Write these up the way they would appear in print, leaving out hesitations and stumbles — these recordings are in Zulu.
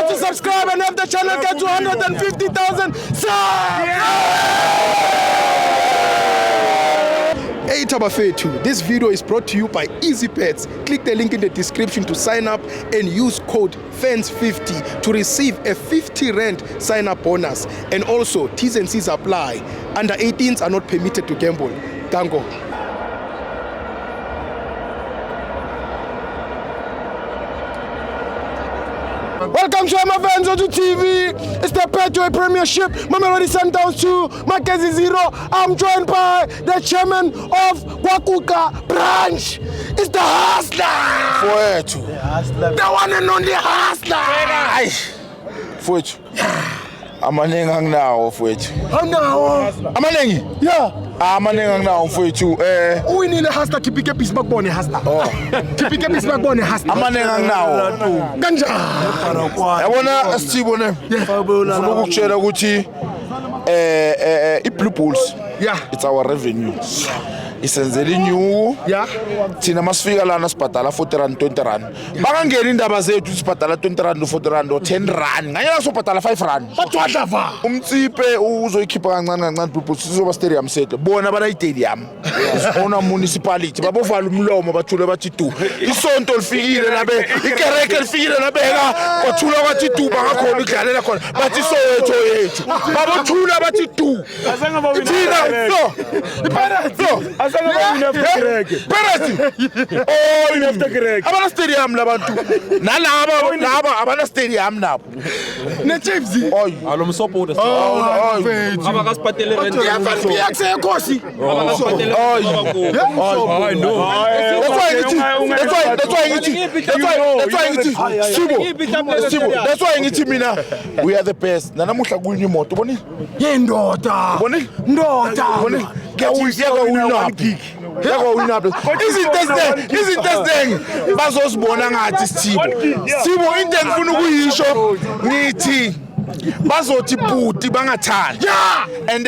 to subscribe and help the channel get to 150,000 subs. Hey Tabafetu, this video is brought to you by EasyPets. Click the link in the description to sign up and use code FANS50 to receive a 50 Rand sign up bonus. And also, T's and C's apply. Under 18s are not permitted to gamble. Dango. Welcome to Amavenzo TV. It's the Petway Premiership. Mamelodi Sundowns 2, Mackenzie 0. I'm joined by the chairman of Kwakuka branch. It's the Hustler. The one and only Hustler. Futhi. Amaningi anginawo futhi. Awunawo. Amaningi? Yeah. Amaningi anginawo mfowethu. Uwinile Hustler khipike piece bakubone Hustler. Khipike piece bakubone Hustler. Amaningi anginawo. Kanjani? Yabona Sithibo ne. Ngifuna ukukutshela ukuthi iBlue Bulls. Yeah. It's our revenue. Isenzele inyuku. Yeah. Thina masifika lana sibhadala 40 rand 20 rand. Bangangena indaba zethu sibhadala 20 rand 40 rand or 10 rand. Nganyela sobhadala 5 rand. Bathwadla va. Umtsipe uzoyikhipha kancane Blue sizoba stadium sethu. Bona bana stadium. Ona municipality babovala umlomo bathule bathi du. Isonto lifikile labe, ikereke lifikile labeka. Bathula bathi du bangakhona ukudlalela khona. Bathi Soweto yethu. Babothula bathi du. Thina no. Parati. Oh, abana stadium labantu. Nalaba abana stadium nabo. Ne Chiefs. Alo supporters. Abakasiphatele rent. FNB yakhe Nkosi. Abakasiphatele. That's why ngithi mina we are the best. Nanamuhla kuwina imoto ubonile? Yendoda. Ubonile? Ndoda. Ubonile? Izinto bazosibona ngathi Sithibo into engifuna ukuyisho ngithi bazothi bhuti bangathandi and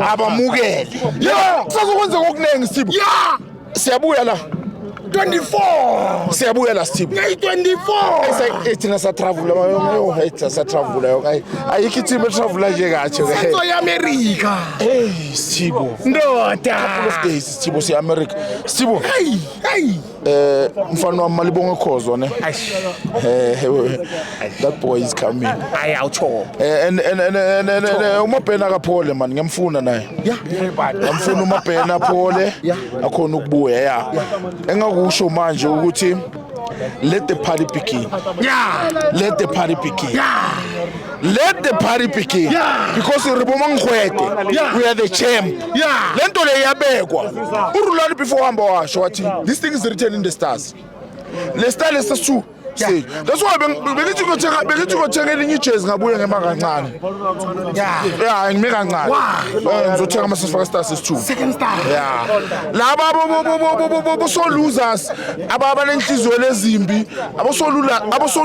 abamukele kusazokwenza okuningi Sithibo siyabuya la 24 siyabuya la Sithibo ngay 24 ethina sa travel sa travel ayikho team travel nje katsho ke ya America Sithibo ndoda days Sithibo si America Sithibo hey mfana wami Malibonga Khozo ne that boy is coming ayawucho and uMabhena kaPhole man ngiyamfuna naye ngiyamfuna uMabhena Phole akhona ukubuya engakusho manje ukuthi let the party begin. Let the party begin. Let the party begin. Because we are the champ. Lento le yabekwa. Urulani before hamba washo wathi this thing is written in the stars. Le star is true. That's why bengithi ngothenga elinye ijezi ngabuye ngema kancane. Ngime kancane. Ngizothenga ama Stars 2. Second star. Laba bo losers abanenhliziyo lezimbi, abo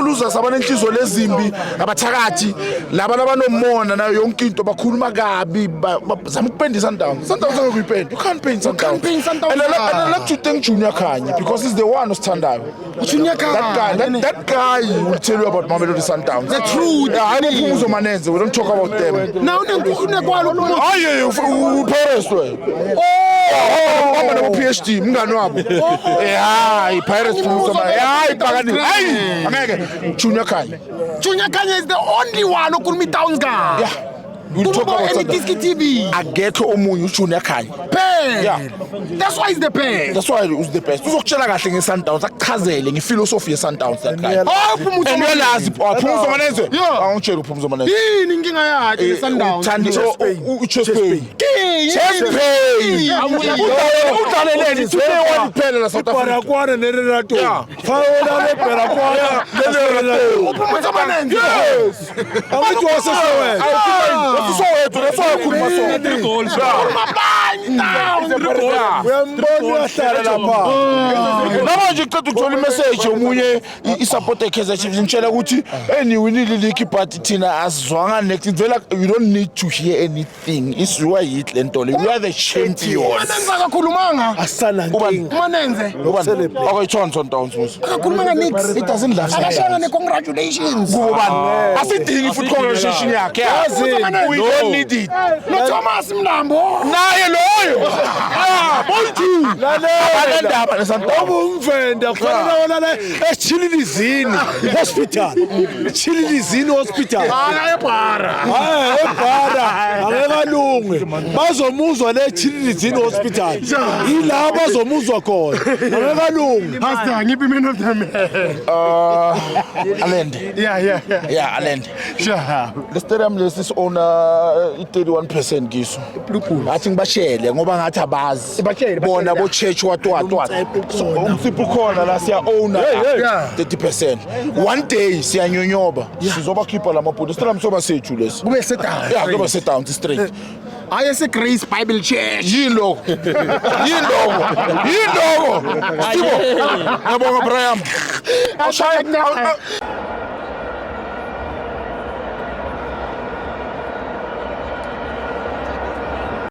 losers abanenhliziyo lezimbi, abathakathi, laba abanomona nayo yonke into bakhuluma kabi, bazama ukupenda Sundowns. Sundowns angekuyipenda. You can't paint Sundowns. And I like to thank Junior Khanye because he's the one who's standard. Junior Khanye. That guy will tell you about Mamelodi Sundowns. The truth. I don't Phumuzo Manenze. We don't talk about them. Now Pirates mama PhD mngani wabo. Pirates Phumuzo Manenze. Angeke Junior Khanye. Junior Khanye is the only one who could meet Towns guy. Yeah. We talk about TV. Agekho omunye Junior Khanye. That's why he's the best. That's why he's the best. Uzokutshela kahle ngeSundowns akuchazele ngephilosophy yeSundowns that guy. Phumuzo Manenze. Phumuzo Manenze. Awungitshela uPhumuzo Manenze. Yini inkinga yakhe yeSundowns? Chespay. Udlaleleni T1 kuphela la South Africa. Barakwana neRenato. Fawela leBarakwana neRenato. uPhumuzo Manenze. Awuthi wasesewena. Soweto, that's why I couldn't Uyambona uyahlala lapha. Namanje qeda ukuthola imessage omunye isupport eKaizer Chiefs ngitshela ukuthi niwinile league but thina asizwanga next vela you don't need to hear anything isiwa yithi lento le we are the champions. Manenze akakhulumanga. Asana nkinga. Manenze. Akayitshontsho Downs musa. Akakhulumanga nix. It doesn't love. Akashanga ne-congratulations. Kubani? Asidingi futhi congratulation yakhe. We don't need it. No Thomas Mlambo. Naye loyo. Bontu. Abanendaba leSundowns. Umvenda kufanele wona eChililizini Hospital. Chililizini Hospital. Ebhara. Ebhara akekalungi. Bazomuzwa leChililizini Hospital. Ila bazomuzwa khona. Akekalungi. Pastor, ngiphi man of the man. Alende. Yeah. Alende. Sure. The stadium lesis own 31% kiso. Ngathi ngibashele ngoba ngathi abazi. Bona bo church watwa. So umsipho khona la siya owner 30%. One day siyanyonyoba. Sizoba khipha lamabhodi. Stadium soba sethu lesi. Kube sedown. Yeah, kube sedown straight. Ayese Grace Bible Church. Yilo. Stibo. Ngiyabonga Brian.